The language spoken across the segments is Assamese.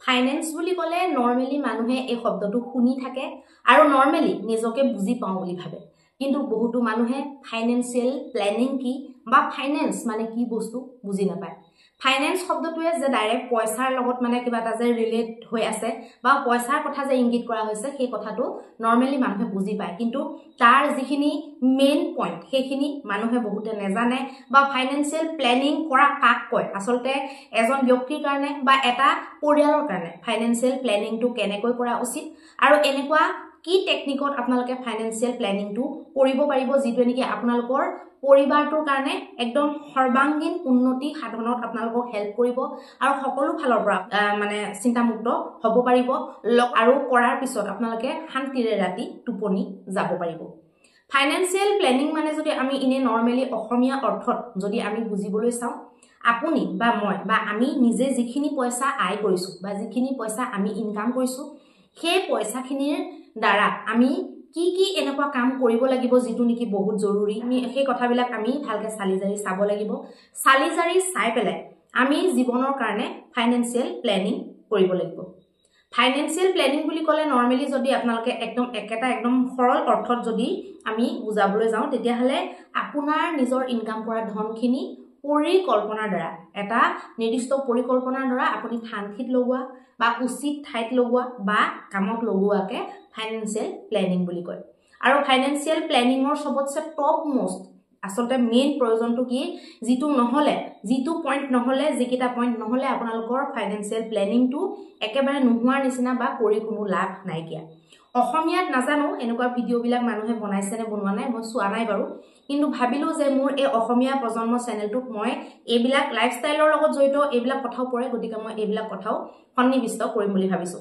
ফাইনেন্স বুলি ক'লে নৰ্মেলি মানুহে এই শব্দটো শুনি থাকে আৰু নৰ্মেলি নিজকে বুজি পাওঁ বুলি ভাবে কিন্তু বহুতো মানুহে ফাইনেন্সিয়েল প্ল্যানিং কি বা ফাইনেন্স মানে কি বস্তু বুজি নাপায় ফাইনেন্স শব্দটোৱে যে ডাইৰেক্ট পইচাৰ লগত মানে কিবা এটা যে ৰিলেট হৈ আছে বা পইচাৰ কথা যে ইংগিত কৰা হৈছে সেই কথাটো নৰ্মেলি মানুহে বুজি পায় কিন্তু তাৰ যিখিনি মেইন পইণ্ট সেইখিনি মানুহে বহুতে নেজানে বা ফাইনেন্সিয়েল প্ল্যানিং কৰা কাক কয় আসলতে এজন ব্যক্তিৰ কাৰণে বা এটা পৰিয়ালৰ কাৰণে ফাইনেন্সিয়েল প্ল্যানিংটো কেনেকৈ কৰা উচিত আৰু এনেকুৱা কি টেকনিকত আপোনালোকে ফাইনেন্সিয়েল প্ল্যানিংটো কৰিব পাৰিব যিটো নেকি আপোনালোকৰ পৰিবাৰটোৰ কাৰণে একদম সৰ্বাঙ্গীন উন্নতি সাধনত আপোনালোকক হেল্প কৰিব আৰু সকলো ফালৰ পৰা মানে চিন্তামুক্ত হ'ব পাৰিব আৰু কৰাৰ পিছত আপোনালোকে শান্তিৰে ৰাতি টোপনি যাব পাৰিব ফাইনেন্সিয়েল প্ল্যানিং মানে যদি আমি ইনে নৰ্মেলি অসমীয়া অৰ্থত যদি আমি বুজিবলৈ চাওঁ আপুনি বা মই বা আমি নিজে যিখিনি পইচা আয় কৰিছো বা যিখিনি পইচা আমি ইনকাম কৰিছো সেই পইচাখিনিৰ দ্বাৰা আমি কি কি এনেকুৱা কাম কৰিব লাগিব যেটো নেকি বহুত জৰুৰী আমি সেই কথাবিলাক আমি ভালকে চালিজাৰি চাব লাগিব চালিজাৰি চাই পেলাই আমি জীৱনৰ কাৰণে ফাইনেন্সিয়েল প্ল্যানিং কৰিব লাগিব ফাইনেন্সিয়েল প্ল্যানিং বুলি ক'লে নৰ্মেলি যদি আপোনালোকে একদম একদম সৰল অৰ্থত যদি আমি বুজাবলৈ যাওঁ তেতিয়া হলে আপোনাৰ নিজৰ ইনকাম কৰা ধনখিনি পৰিকল্পনাৰ দ্বাৰা এটা নিৰ্দিষ্ট পৰিকল্পনাৰ দ্বাৰা আপুনি ঠানঠিত লগোৱা বা উচিত ঠাইত লগোৱা বা কামত লগোৱাকে ফাইনেন্সিয়েল প্ল্যানিং বুলি কয় আৰু ফাইনেন্সিয়েল প্ল্যানিংৰ সবতছে টপ মোস্ট আসলতে মেইন প্ৰয়োজনটো কি যিটো পইণ্ট নহলে যিকিটা পইণ্ট নহলে আপোনালোকৰ ফাইনেন্সিয়েল প্ল্যানিংটো একেবাৰে নোহোৱাৰ নিচিনা বা কৰি কোনো লাভ নাইকিয়া অসমীয়াত নাজানো এনেকুৱা ভিডিঅ'বিলাক মানুহে বনাইছে নে বনোৱা নাই মই চোৱা নাই বাৰু কিন্তু ভাবিলো যে মোৰ এই অসমীয়া প্ৰজন্ম চেনেলটোক মই এইবিলাক লাইফষ্টাইলৰ লগত জড়িত এইবিলাক কথাও পৰে গতিকে মই এইবিলাক কথাও সন্নিবিষ্ট কৰিম বুলি ভাবিছো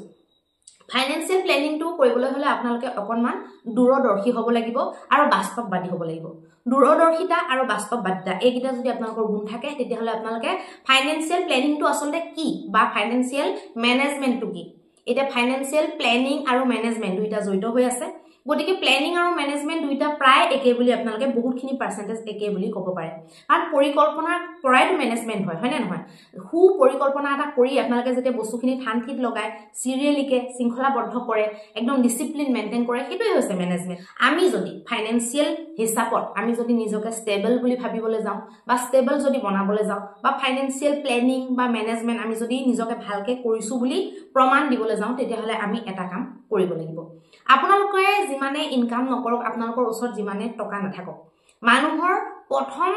ফাইনেন্সিয়েল প্ল্যানিংটো কৰিবলৈ হলে আপোনালোকে অকনমান দূৰদৰ্শী হ'ব লাগিব আৰু বাস্তৱবাদী হ'ব লাগিব দূৰদৰ্শিতা আৰু বাস্তৱবাদিতা এইকিটা যদি আপোনালোকৰ গুণ থাকে তেতিয়া হলে আপোনালোকে ফাইনেন্সিয়েল প্ল্যানিংটো আসলে কি বা ফাইনেন্সিয়েল ম্যানেজমেন্টটো কি এটা ফাইনেন্সিয়েল প্ল্যানিং আৰু ম্যানেজমেন্ট দুইটা জড়িত হৈ আছে গতিকে প্ল্যানিং আৰু ম্যানেজমেন্ট দুইটা প্ৰায় একে বুলি আপোনালোকে বহুতখিনি পাৰ্সেন্টেজ একে বুলি ক'ব পাৰে কাৰণ পৰিকল্পনাৰ পৰাইটো ম্যানেজমেন্ট হয় না নহয় হু পৰিকল্পনা এটা কৰি আপোনালোকে যেতিয়া বস্তুখিনি ঠানঠিত লগায় সিৰিয়েলিকে শৃংখলাবদ্ধ কৰে একদম ডিসিপ্লিন মেইনটেইন কৰে সেইটোই হৈছে ম্যানেজমেন্ট আমি যদি ফাইনেন্সিয়েল হিচাপত আমি যদি নিজকে ষ্টেবল বুলি ভাবিবলৈ যাওঁ বা ষ্টেবল যদি বনাবলৈ যাওঁ বা ফাইনেন্সিয়েল প্ল্যানিং বা ম্যানেজমেন্ট আমি যদি নিজকে ভালকে কৰিছো বুলি প্ৰমাণ দিবলৈ যাওঁ তেতিয়া হলে আমি এটা কাম কৰিব লাগিব আপোনালোকে যিমানে ইনকাম নকৰক আপোনালোকৰ ওচৰত যিমানে টকা নাথাকক মানুহৰ প্ৰথম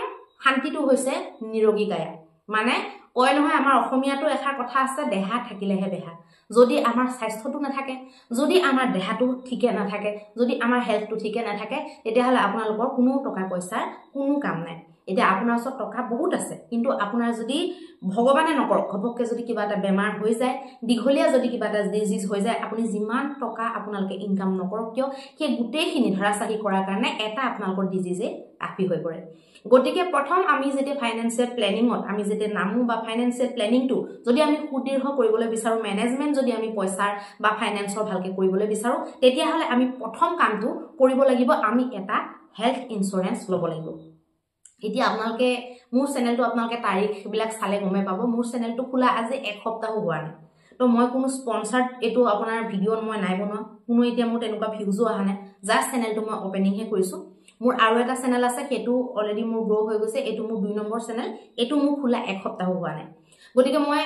শান্তিটো হৈছে নিৰোগী কায়া মানে কয় নহয় আমাৰ অসমীয়াটো এষাৰ কথা আছে দেহা থাকিলেহে বেহা যদি আমাৰ স্বাস্থ্যটো নাথাকে যদি আমাৰ দেহাটো ঠিকে নাথাকে যদি আমাৰ হেলথটো ঠিকে নাথাকে তেতিয়া হলে আপোনালোকৰ কোনো টকা পইচাৰ কোনো কাম নাই এতিয়া আপোনাৰ ওচৰত টকা বহুত আছে কিন্তু আপোনাৰ যদি ভগৱানে নকৰক ঘপককে যদি কিবা এটা বেমাৰ হৈ যায় দিঘলীয়া যদি কিবা এটা ডিজিজ হৈ যায় আপুনি যিমান টকা আপোনালোকে ইনকাম নকৰক কিয় সেই গুটেইখিনি ধৰাচাহি কৰাৰ কাৰণে এটা আপোনালোকৰ ডিজিজে আফি হৈ পৰে গতিকে প্ৰথম আমি যেতিয়া ফাইনেন্সিয়েল প্ল্যানিংত আমি যেতিয়া নামু বা ফাইনেন্সিয়েল প্ল্যানিংটো যদি আমি সুদীৰ্ঘ কৰিবলৈ বিচাৰো ম্যানেজমেন্ট যদি আমি পইচাৰ বা ফাইনেন্সৰ ভালকে কৰিবলৈ বিচাৰো তেতিয়া হলে আমি প্ৰথম কামটো কৰিব লাগিব আমি এটা হেলথ ইন্সুৰেন্স ল'ব লাগিব এতিয়া আপোনালোকে মোৰ চেনেলটো আপোনালোকে তাৰিখবিলাক চালে গমে পাব মোৰ চেনেলটো খোলা আজি এক সপ্তাহ হোৱা নাই তো মই কোনো স্পন্সৰ্ড এটো আপোনাৰ ভিডিঅ মই নাই বনোৱা কোনো এতিয়া মোৰ তেনেকুৱা ভিউজো আহা নাই জাস্ট চেনেলটো মই ওপেনিং হে কৰিছো মোৰ আৰু এটা চেনেল আছে হেতু অলৰেডি মোৰ গ্ৰো হৈ গৈছে এটো মোৰ 2 নম্বৰ চেনেল এটো মোৰ খোলা এক সপ্তাহ হোৱা নাই গতিকে মই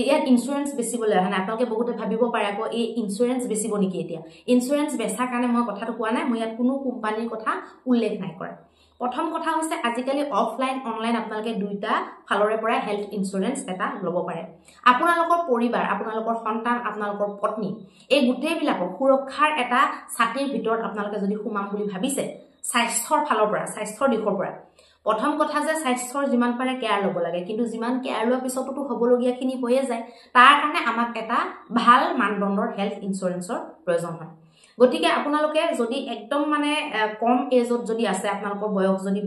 ইয়াত ইন্সুৰেন্স বেচিবলৈ আহা নাই আপোনালোকে বহুতে ভাবিব পাৰে আকৌ এই ইন্সুৰেন্স বেচিব নেকি এতিয়া ইন্সুৰেন্স বেচা কাৰণে মই কথাটো কোৱা নাই মই ইয়াত কোনো কোম্পানীৰ কথা উল্লেখ নাই কৰা প্ৰথম কথা হৈছে আজিকালি অফলাইন অনলাইন আপোনালোকে দুইটা ফালৰে পৰা হেলথ ইন্সুৰেন্স এটা ল'ব পাৰে আপোনালোকৰ পৰিবাৰ আপোনালোকৰ সন্তান আপোনালোকৰ পত্নী এই গুটেইবিলাকৰ সুৰক্ষাৰ এটা ছাতিৰ ভিতৰত আপোনালোকে যদি সুমাম বুলি ভাবিছে স্বাস্থ্যৰ ফালৰ পৰা স্বাস্থ্যৰ দিশৰ পৰা প্ৰথম কথা যে স্বাস্থ্যৰ যিমান পাৰে কেয়াৰ ল'ব লাগে কিন্তু যিমান কেয়াৰ লোৱা পিছতটো হ'বলগীয়াখিনি হৈয়ে যায় তাৰ কাৰণে আমাক এটা ভাল মানদণ্ডৰ হেলথ ইন্সুৰেন্সৰ প্ৰয়োজন হয় গতিকে আপোনালোকে যদি একদম মানে কম এজত যদি আছে আপোনালোকৰ বয়স যদি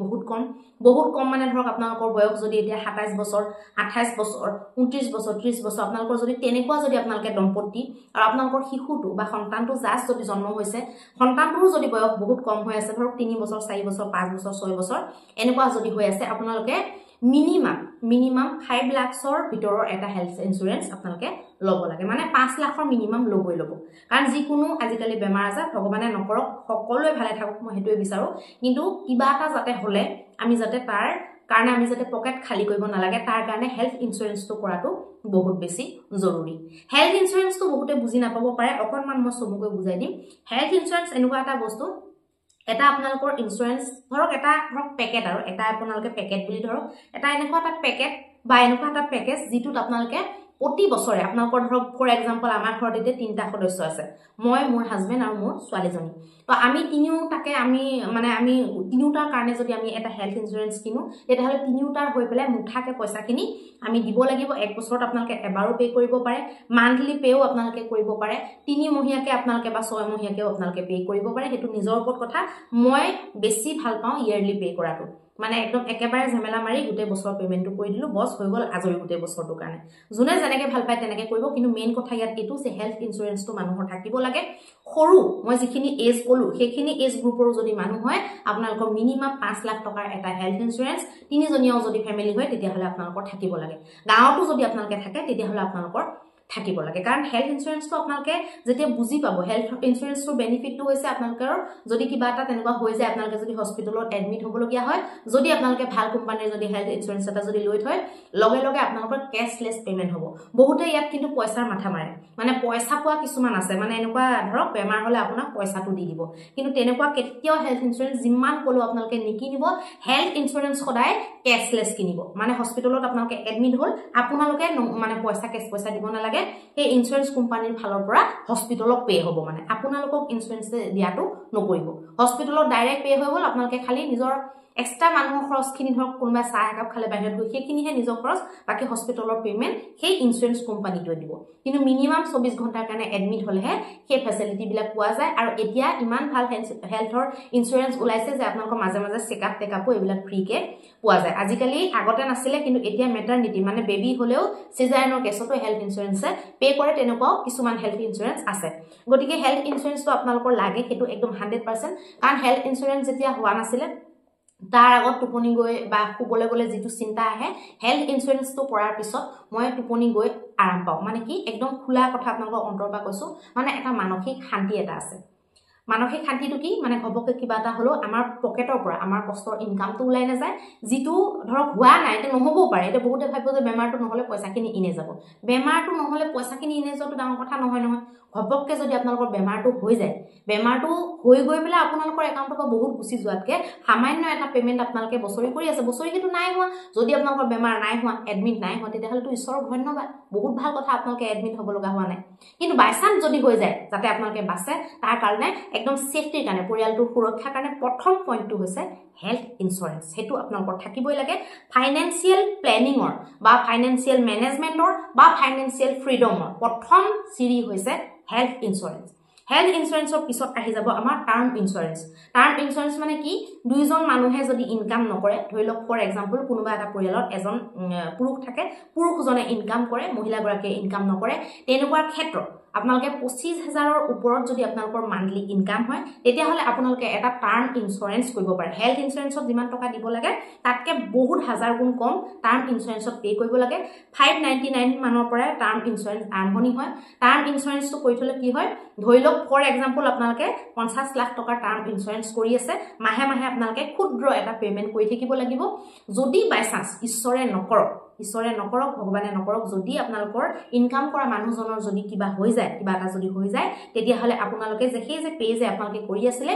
বহুত কম মানে ধৰক আপোনালোকৰ বয়স যদি এতিয়া 27 বছৰ 28 বছৰ 29 বছৰ 30 বছৰ আপোনালোকৰ যদি তেনেকুৱা যদি আপোনালোকে দম্পতি আৰু আপোনালোকৰ শিশুটো বা সন্তানটো জাস্ট যদি জন্ম হৈছে সন্তানটোৰ যদি বয়স বহুত কম হৈ আছে ধৰক 3 বছৰ 4 বছৰ 5 বছৰ 6 বছৰ এনেকুৱা যদি হৈ আছে আপোনালোকে মিনিমাম 5 লাখৰ ভিতৰৰ এটা হেল্থ ইন্সুৰেন্স আপোনালোকে লব লাগে মানে 5 লাখৰ মিনিমাম লবই লব কাৰণ যিকোনো আজিকালি বেমাৰ আছে ভগৱানে নকৰক সকলোৱে ভালে থাকক মই হেতুৱে বিচাৰো কিন্তু কিবা এটা যাতে হলে আমি যাতে তাৰ কাৰণে আমি যাতে পকেট খালি কৰিব নালাগে তাৰ কাৰণে হেল্থ ইন্সুৰেন্সটো কৰাটো বহুত বেছি জৰুৰী হেল্থ ইন্সুৰেন্সটো বহুতে বুজি নাপাব পাৰে অকনমান মই চমুকৈ বুজাই দিম হেল্থ ইন্সুৰেন্স এনেকুৱা এটা বস্তু এটা আপোনালোকৰ ইন্সুৰেন্স ধৰক এটা ধৰক পেকেট আৰু এটা আপোনালোকে পেকেট বুলি ধৰক এটা এনেকুৱা এটা পেকেট বা এনেকুৱা এটা পেকেজ যিটোত আপোনালোকে প্ৰতি বছৰে আপোনালোকৰ ধৰক ফৰ এক্সাম্পল আমাৰ ঘৰত এতিয়া 3টা সদস্য আছে মই মোৰ হাজবেণ্ড আৰু মোৰ ছোৱালীজনী তো আমি তিনিওটাকে আমি তিনিওটাৰ কাৰণে যদি আমি এটা হেল্থ ইন্সুৰেন্স কিনো তেতিয়াহ'লে তিনিওটাৰ হৈ পেলাই মুঠাকে পইচাখিনি আমি দিব লাগিব এক বছৰত আপোনালোকে এবাৰো পে কৰিব পাৰে মান্থলি পেও আপোনালোকে কৰিব পাৰে 3 মহিয়াকে আপোনালোকে বা 6 মহিয়াকেও আপোনালোকে পে কৰিব পাৰে হেতু নিজৰ ওপৰত কথা মই বেছি ভাল পাওঁ ইয়াৰলি পে কৰাটো মানে একদম একেবাৰে ঝামেলা মাৰি গুটে বছৰ পেমেন্টটো কৰি দিলো বস হৈ গল আজৰি গুটে বছৰটো কাৰণে জুনে যেনেকে ভাল পায় তেনেকে কৰিব কিন্তু মেইন কথা ইয়াত এটো যে হেল্থ ইন্সুৰেন্সটো মানুহৰ থাকিব লাগে সৰু মই যিখিনি এজ কলো সেইখিনি এজ গ্ৰুপৰ যদি মানুহ হয় আপোনালোকৰ মিনিমাম 5 লাখ টকাৰ এটা হেল্থ ইন্সুৰেন্স তিনিজনীও যদি ফ্যামিলি হয় তেতিয়াহলে আপোনালোকৰ থাকিব লাগে গাঁৱতো যদি আপোনালোকে থাকে তেতিয়াহলে আপোনালোকৰ থাকিব লাগে কাৰণ হেল্থ ইন্সুৰেন্সটো আপোনালোকে যেতিয়া বুজি পাব হেল্থ ইন্সুৰেন্সৰ বেনিফিটটো হৈছে আপোনালোকৰ যদি কিবা এটা তেনেকুৱা হৈ যায় আপোনালোকে যদি হস্পিটেলত এডমিট হ'বলগীয়া হয় যদি আপোনালোকে ভাল কোম্পানীৰ যদি হেল্থ ইন্সুৰেন্স এটা যদি লৈ থয় লগে লগে আপোনালোকৰ ক্যাশলেস পেমেন্ট হ'ব বহুতে ইয়াত কিন্তু পইচাৰ মাথা মাৰে মানে পইচা পোৱা কিছুমান আছে মানে এনেকুৱা ধৰক বেমাৰ হলে আপোনাক পইচাটো দি দিব কিন্তু তেনেকুৱা কেতিয়াও হেল্থ ইন্সুৰেন্স যিমান কলো আপোনালোকে নিকিনিব হেল্থ ইন্সুৰেন্স সদায় ক্যাশলেস কিনিব মানে হস্পিটেলত আপোনালোকে এডমিট হ'ল আপোনালোকে মানে পইচা কেছ পইচা দিব নালাগে এই ইন্সুৰেন্স কোম্পানীৰ ফালৰ পৰা হস্পিটেলক পে হ'ব মানে আপোনালোকক ইন্সুৰেন্স দিয়াটো নকৰিব হস্পিটেলত ডাইৰেক্ট পে হৈ গ'ল আপোনালোকে খালি নিজৰ এক্সট্ৰা মানুহৰ খৰচখিনি ধৰক কোনবা চাহ একাপ খালে বাহিৰত গৈ সেইখিনিহে নিজৰ খৰচ বাকি হস্পিটেলৰ পেমেন্ট সেই ইন্সুৰেন্স কোম্পানীটোৱে দিব কিন্তু মিনিমাম 24 ঘণ্টাৰ কাৰণে এডমিট হলেহে সেই ফেসিলিটি বিলাক পোৱা যায় আৰু এতিয়া ইমান ভাল হেল্থৰ ইন্সুৰেন্স ওলাইছে যে আপোনালোকৰ মাজে মাজে চেকআপ টেকআপো এইবিলাক ফ্ৰীকে পোৱা যায় আজিকালি আগতে নাছিলে কিন্তু এতিয়া মেটাৰনিটি মানে বেবি হলেও সিজাৰিনৰ কেছতো হেল্থ ইন্সুৰেন্সে পে কৰে তেনেকুৱাও কিছুমান হেল্থ ইন্সুৰেন্স আছে গতিকে হেল্থ ইন্সুৰেন্সটো আপোনালোকৰ লাগে সেইটো একদম 100% কাৰণ হেল্থ ইন্সুৰেন্স যেতিয়া হোৱা নাছিলে তাৰ আগত টোপনি গৈ বা খুবলে গলে যেটো চিন্তা আহে হেল্থ ইন্সুৰেন্সটো কৰাৰ পিছত মই টোপনি গৈ আৰাম পাওঁ মানে কি একদম খোলা কথা আপোনালোকৰ অন্তৰ পৰা কৈছো মানে এটা মানসিক শান্তি এটা আছে মানসিক শান্তিটো কি মানে ঘবকে কিবা এটা হলো আমাৰ পকেটৰ পৰা আমাৰ কষ্টৰ ইনকামটো ওলাই না যায় যেটো ধৰক হোৱা নাই এটা নহবও পাৰে এটা বহুতে ভাবিব যে বেমাৰটো নহলে পইচাখিনি ইনে যাব বেমাৰটো নহলে পইচাখিনি ইনে যোৱাটো ডাঙৰ কথা নহয় ঘবককে যদি আপোনালোকৰ বেমাৰটো হৈ যায় বেমাৰটো হৈ গৈ পেলা আপোনালোকৰ একাউণ্টৰ পৰা বহুত গুছি যোৱাতকে সামান্য এটা পেমেন্ট আপোনালোকে বছৰি কৰি আছে বছৰি কিটো নাই হোৱা যদি আপোনালোকৰ বেমাৰ নাই হোৱা এডমিট নাই হোৱা তেতিয়াহলে তো ঈশ্বৰৰ ধন্যবাদ বহুত ভাল কথা আপোনালোকে এডমিট হ'ব লগা হোৱা নাই কিন্তু বাইচান্স যদি হৈ যায় যাতে আপোনালোকে বাছে তাৰ কাৰণে একদম সেফটিৰ কাৰণে পৰিয়ালটোৰ সুৰক্ষাৰ কাৰণে প্ৰথম পইণ্টটো হৈছে হেল্থ ইন্সুৰেন্স হেতু আপোনালোকৰ থাকিবই লাগে ফাইনান্সিয়েল প্ল্যানিংৰ বা ফাইনান্সিয়েল ম্যানেজমেন্টৰ বা ফাইনান্সিয়েল ফ্ৰীডমৰ প্ৰথম সিৰি হৈছে হেল্থ ইন্সুৰেন্স হেল্থ ইন্সুৰেন্সৰ পিছত আহি যাব আমাৰ টাৰ্ম ইন্সুৰেন্স মানে কি দুইজন মানুহে যদি ইনকাম নকৰে ধৰি লওক ফৰ এক্সাম্পল কোনোবা এটা পৰিয়ালত এজন পুৰুষ থাকে পুৰুষজনে ইনকাম কৰে মহিলাগৰাকীয়ে ইনকাম নকৰে তেনেকুৱাৰ ক্ষেত্ৰত আপোনালোকে 25000ৰ ওপৰত যদি আপোনালোকৰ মান্থলি ইনকাম হয় তেতিয়াহলে আপোনালোকে এটা টাৰ্ম ইন্সুৰেন্স কৰিব পাৰে হেল্থ ইন্সুৰেন্সত যিমান টকা দিব লাগে তাতকে বহুত হাজাৰ গুণ কম টাৰ্ম ইন্সুৰেন্সত পে কৰিব লাগে 599 মানৰ পৰা টাৰ্ম ইন্সুৰেন্স আৰম্ভণি হয় টাৰ্ম ইন্সুৰেন্সটো কৰি থলে কি হয় ধৰি লওক ফৰ এক্সাম্পল আপোনালোকে 50 লাখ টকাৰ টাৰ্ম ইন্সুৰেন্স কৰি আছে মাহে মাহে আপোনালোকে ক্ষুদ্ৰ এটা পেমেন্ট কৰি থাকিব লাগিব যদি বাই চান্স ঈশ্বৰে নকৰক ভগৱানে নকৰক যদি আপোনালোকৰ ইনকাম কৰা মানুহজনৰ যদি কিবা হৈ যায় কিবা এটা যদি হৈ যায় তেতিয়াহলে আপোনালোকে যে সেই যে পে যে আপোনালোকে কৰি আছিল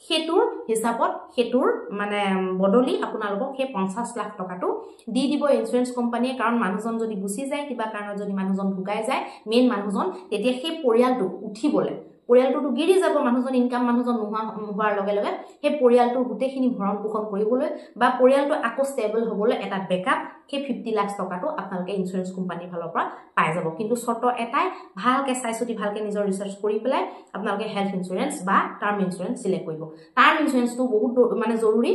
হেতুৰ হিচাপত হেতুৰ মানে বদলি আপোনালোকক সেই 50 লাখ টকাটো দি দিব ইন্সুৰেন্স কোম্পানীয়ে কাৰণ মানুহজন যদি গুছি যায় কিবা কাৰণত যদি মানুহজন ঢুকাই যায় মেইন মানুহজন তেতিয়া সেই পৰিয়ালটো উঠিবলে পৰিয়ালটো গিৰি যাব মানুহজন ইনকাম মানুহজন নোহোৱাৰ লগে লগে সেই পৰিয়ালটোৰ গুটেখিনি ভৰণ পোষণ কৰিবলৈ বা পৰিয়ালটো আকৌ ষ্টেবল হ'বলৈ এটা বেকআপ সেই 50 লাখ টকাটো আপোনালোকে ইন্সুৰেন্স কোম্পানীৰ ফালৰ পৰা পাই যাব কিন্তু শৰ্ত এটাই ভালকে চাইছতি ভালকে নিজৰ ৰিসাৰ্চ কৰি পেলাই আপোনালোকে হেল্থ ইন্সুৰেন্স বা টাৰ্ম ইন্সুৰেন্স সিলেক্ট কৰিব টাৰ্ম ইন্সুৰেন্সটো বহুত মানে জৰুৰী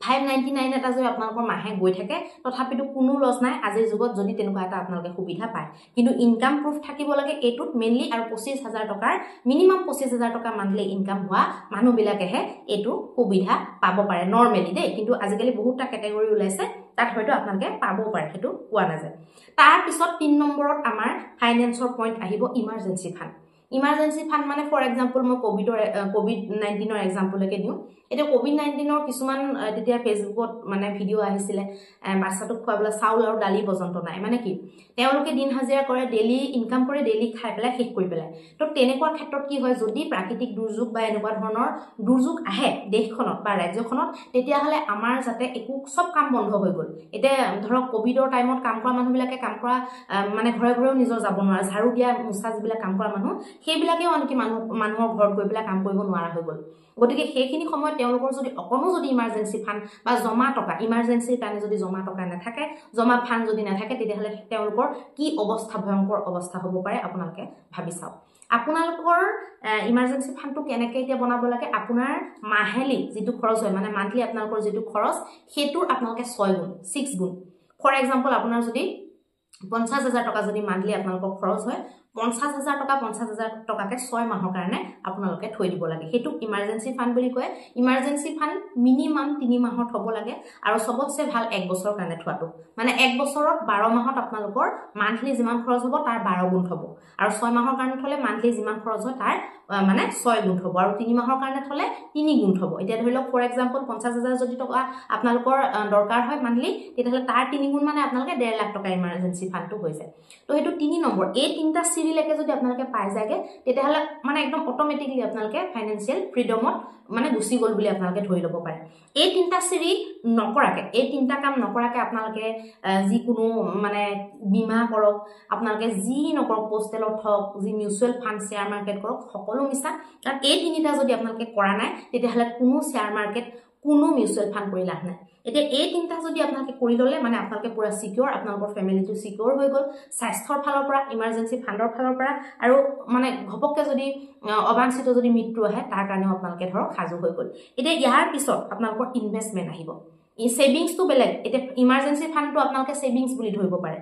599 এটা যদি আপোনালোকৰ মাহে গৈ থাকে তথাপিতো কোনো লছ নাই আজিৰ যুগত যদি তেনেকুৱা এটা আপোনালোকে সুবিধা পায় কিন্তু ইনকাম প্ৰুফ থাকিব লাগে এটুত মেইনলি আৰু 25000 টকাৰ মিনিমাম 25000 টকা মান্থলি ইনকাম হোৱা মানুহ বিলাকেহে এটু সুবিধা পাব পাৰে নৰমালি দেই কিন্তু আজিকালি বহুতটা ক্যাটাগৰী ওলাইছে তাত হয়তো আপোনালোকে পাবও পাৰে হেতু কোৱা নাযায় তাৰ পিছত 3 নম্বৰত আমাৰ ফাইনেন্সৰ পইণ্ট আহিব ইমাৰ্জেন্সি ফান্ড ইমাৰ্জেন্সি ফান্ড মানে ফৰ এক্সাম্পল মই কোভিড-19 ৰ এক্সাম্পলকে দিও এটা কোভিড-19 ৰ কিছুমান তেতিয়া ফেসবুকত মানে ভিডিও আহিছিল বাচ্চাটোক খোৱাবলৈ চাউল আৰু দালি পৰ্যন্ত নাই মানে কি তেওঁলোকে দিন হাজিৰা কৰে ডেইলি ইনকাম কৰে ডেইলি খাই পেলাই শেষ কৰি পেলাই তো তেনেকুৱা ক্ষেত্ৰত কি হয় যদি প্ৰাকৃতিক দুৰ্যোগ বা এনেকুৱা ধৰণৰ দুৰ্যোগ আহে দেশখনত বা ৰাজ্যখনত তেতিয়া হলে আমাৰ যাতে একো সব কাম বন্ধ হৈ গল এটা ধৰক কোভিডৰ টাইমত কাম কৰা মানুহবিলাকে কাম কৰা মানে ঘৰে ঘৰেও নিজৰ যাব নোৱাৰে ঝাৰু দিয়া মুছা যিবিলাক কাম কৰা মানুহ সেইবিলাকেও আনকি মানুহৰ ঘৰত গৈ পেলাই কাম কৰিব নোৱাৰা হৈ গল গতিকে সেইখিনি সময়ত তেওঁলোকৰ যদি অকনো যদি ইমাৰ্জেন্সি ফান্ড বা জমা টকা ইমাৰ্জেন্সিৰ কাৰণে যদি জমা টকা নাথাকে জমা ফান্ড যদি নাথাকে তেতিয়াহলে তেওঁলোকৰ কি অৱস্থা ভয়ংকৰ অৱস্থা হ'ব পাৰে আপোনালোকে ভাবি চাওক আপোনালোকৰ ইমাৰ্জেন্সি ফান্ডটো কেনেকৈ এতিয়া বনাব লাগে আপোনাৰ মাহেলি যেটো খৰচ হয় মানে মান্থলি আপোনালোকৰ যেটো খৰচ হেতুৰ আপোনালোকে 6 গুণ 6 গুণ ফৰ এক্সাম্পল আপোনাৰ যদি 50,000 টকা যদি মান্থলি আপোনালোকৰ খৰচ হয় 50,000 টকা 50,000 টকাকে 6 মাহৰ কাৰণে আপোনালোকে থৈ দিব লাগে হেতু ইমাৰ্জেন্সি ফান্ড বুলি কয় ইমাৰ্জেন্সি ফান্ড মিনিমাম 3 মাহত হ'ব লাগে আৰু সবতছে ভাল 1 বছৰৰ কাৰণে থোৱাটো মানে 1 বছৰত 12 মাহত আপোনালোকৰ মান্থলি যিমান খৰচ হ'ব তাৰ 12 গুণ হ'ব আৰু 6 মাহৰ কাৰণে থলে মান্থলি যিমান খৰচ হয় তাৰ মানে 6 গুণ হ'ব আৰু 3 মাহৰ কাৰণে থলে 3 গুণ হ'ব এতিয়া ধৰি লওক ফৰ এক্সাম্পল 50,000 যদি টকা আপোনালোকৰ দৰকাৰ হয় মান্থলি তেতিয়াহলে তাৰ 3 গুণ মানে আপোনালোকে 1.5 লাখ টকা ইমাৰ্জেন্সি ফান্ডটো হৈ যায় তো হেতু 3 নম্বৰ এই তিনটা সিৰিলেকে যদি আপোনালোকে পাই যায়গে তেতিয়াহলে মানে একদম অটোমেটিক্যালি আপোনালোকে ফাইনান্সিয়াল ফ্ৰীডমত মানে গুছি গল বুলি আপোনালোকে ধৰি লব পাৰে এই তিনটা সিৰি নকৰাকে এই তিনটা কাম নকৰাকে আপোনালোকে যি কোনো মানে বীমা কৰক আপোনালোকে যি নকৰক পোষ্টেলত হক যি মিউচুৱেল ফান্ড শেয়াৰ মাৰ্কেট কৰক সকলো মিছা কাৰণ এই তিনিটা যদি আপোনালোকে কৰা নাই তেতিয়াহলে কোনো শেয়াৰ মাৰ্কেট কোনো মিউচুৱেল ফান্ড কৰি লাভ নাই এতিয়া এই তিনটা যদি আপোনালোকে কৰি ললে মানে আপোনালোকে পুৰা সিকিউৰ আপোনালোকৰ ফ্যামিলিটো সিকিউৰ হৈ গল স্বাস্থ্যৰ ফালৰ পৰা ইমাৰ্জেন্সি ফান্ডৰ ফালৰ পৰা আৰু মানে ঘপককে যদি অবাঞ্ছিত যদি মৃত্যু আহে তাৰ কাৰণে আপোনালোকে ধৰক সাজু হৈ গল এতিয়া ইয়াৰ পিছত আপোনালোকৰ ইনভেষ্টমেন্ট আহিব এই সেভিংস তো বেলেগ এতিয়া ইমাৰ্জেন্সি ফান্ডটো আপোনালোকে সেভিংস বুলি ধৰিব পাৰে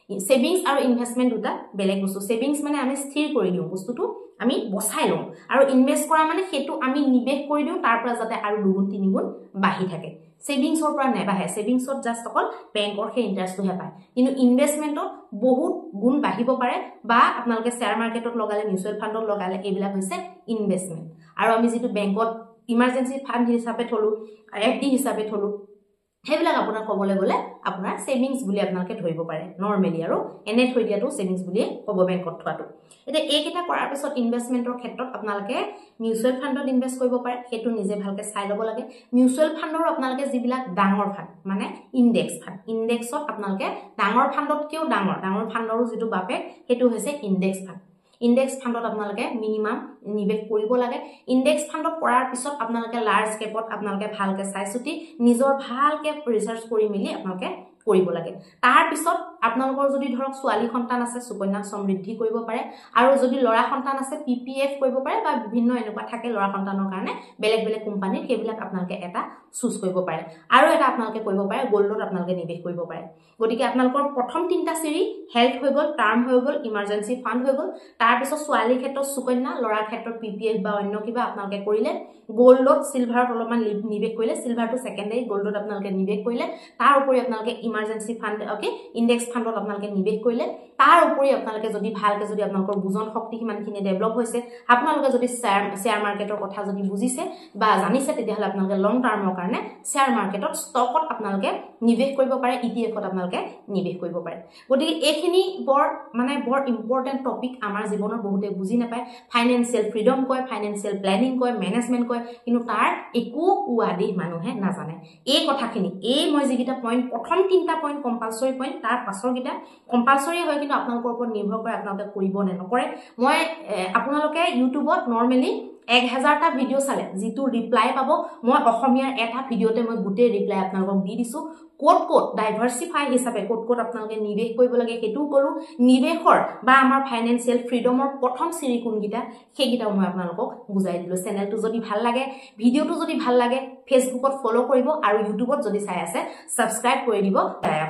সেভিংস আৰু ইনভেষ্টমেন্ট দুটা বেলেগ বস্তু সেভিংস মানে আমি স্থিৰ কৰি দিও বস্তুটো আমি বসাই লওঁ আৰু ইনভেষ্ট কৰা মানে হেতু আমি নিবেশ কৰি দিও তাৰ পৰা যাতে আৰু 2 গুণ 3 গুণ বাঢ়ি থাকে সেভিংসৰ পৰা নেবাহে সেভিংসত জাস্ট অকল বেংকৰ হে ইন্টাৰেষ্টটো পায় কিন্তু ইনভেষ্টমেন্টত বহুত গুণ বাঢ়িব পাৰে বা আপোনালোকে শেয়াৰ মাৰ্কেটত লগালে মিউচুৱেল ফান্ডত লগালে এইবিলাক হৈছে ইনভেষ্টমেন্ট আৰু আমি যেটো বেংকত ইমাৰ্জেন্সি ফান্ড হিচাপে থলো এফডি হিচাপে থলো হেবিলাক আপোনাৰ কবলে গলে আপোনাৰ সেভিংস বুলি আপোনালোকে ধৰিব পাৰে নৰমালি আৰু এনে থৈ দিয়াটো সেভিংস বুলি কব বেংকত থোৱাটো এটা এইকেইটা কৰাৰ পিছত ইনভেষ্টমেন্টৰ ক্ষেত্ৰত আপোনালোকে মিউচুৱেল ফান্ডত ইনভেষ্ট কৰিব পাৰে হেতু নিজে ভালকে চাই লব লাগে মিউচুৱেল ফান্ডৰ আপোনালোকে যিবিলাক ডাঙৰ ফান্ড মানে ইনডেক্স ফান্ড ইনডেক্সত আপোনালোকে ডাঙৰ ফান্ডতকেও ডাঙৰ ফান্ডৰো যেটো বাপে হেতু হৈছে ইনডেক্স ফান্ড ইনডেক্স ফান্ডত আপোনালোকে মিনিমাম নিবেশ কৰিব লাগে ইনডেক্স ফান্ডত কৰাৰ পিছত আপোনালোকে লাৰ্জ কেপত আপোনালোকে ভালকে চাইছুতি নিজৰ ভালকে ৰিসাৰ্চ কৰি মিলি আপোনালোকে কৰিব লাগে তাৰ পিছত আপোনালোকৰ যদি ধৰক ছোৱালী সন্তান আছে সুকন্যা সমৃদ্ধি কৰিব পাৰে আৰু যদি লৰা সন্তান আছে পিপিএফ কৰিব পাৰে বা বিভিন্ন এনেকুৱা থাকে লৰা সন্তানৰ কাৰণে বেলেগ বেলেগ কোম্পানীৰ সেইবিলাক আপোনালোকে এটা চুজ কৰিব পাৰে আৰু এটা আপোনালোকে কৰিব পাৰে গোল্ডত আপোনালোকে নিবেশ কৰিব পাৰে গতিকে আপোনালোকৰ প্ৰথম তিনটা সিৰি হেল্থ হৈ গল টাৰ্ম হৈ গল ইমাৰ্জেন্সি ফান্ড হৈ গল তাৰ পিছত ছোৱালীৰ ক্ষেত্ৰত সুকন্যা লৰাৰ ক্ষেত্ৰত পিপিএফ বা অন্য কিবা আপোনালোকে কৰিলে গোল্ডত সিলভাৰত অলপমান নিবেশ কৰিলে সিলভাৰটো সেকেন্ডাৰী গোল্ডত আপোনালোকে নিবেশ কৰিলে তাৰ উপৰি আপোনালোকে ইমাৰ্জেন্সি ফান্ড ওকে ইনডেক্স ফান্ডত আপোনালোকে নিবেশ কৰিলে তাৰ উপৰি আপোনালোকে যদি ভালকে যদি আপোনালোকৰ বুজন শক্তি কিমানখিনি ডেভেলপ হৈছে আপোনালোকে যদি শেয়াৰ মাৰ্কেটৰ কথা যদি বুজিছে বা জানিছে তেতিয়াহলে আপোনালোকে লং টাৰ্মৰ কাৰণে শেয়াৰ মাৰ্কেটত ষ্টকত আপোনালোকে নিবেশ কৰিব পাৰে ইটিএফত আপোনালোকে নিবেশ কৰিব পাৰে গতিকে এইখিনি বৰ ইম্পৰ্টেন্ট টপিক আমাৰ জীৱনৰ বহুতে বুজি নাপায় ফাইনান্সিয়াল ফ্ৰীডম কয় ফাইনান্সিয়াল প্ল্যানিং কয় মেনেজমেন্ট কয় কিন্তু তাৰ একো উৱাদি মানুহে নাজানে এই কথাখিনি এই মই যিকিটা পইণ্ট প্ৰথম তিনটা পইণ্ট কম্পালসৰি পইণ্ট তাৰ পাছৰ কিটা কম্পালসৰি হয় কিন্তু আপোনালোকৰ ওপৰত নিৰ্ভৰ কৰে আপোনালোকে কৰিব নে নকৰে মই আপোনালোকে ইউটিউবত নৰমালি 1000টা ভিডিও চালে যেটো ৰিপ্লাই পাব মই অসমীয়াৰ এটা ভিডিওতে মই গুটে ৰিপ্লাই আপোনালোকক দি দিছো কোট ডাইভাৰ্সিফাই হিচাপে কোট আপোনালোকে নিবেশ কৰিব লাগে হেতু কৰো নিবেশৰ বা আমাৰ ফাইনান্সিয়াল ফ্ৰীডমৰ প্ৰথম সিৰি কোনগিটা সেইগিটাও মই আপোনালোকক বুজাই দিলো চেনেলটো যদি ভাল লাগে ভিডিওটো যদি ভাল লাগে ফেসবুকত ফলো কৰিব আৰু ইউটিউবত যদি চাই আছে সাবস্ক্ৰাইব কৰি দিব দয়া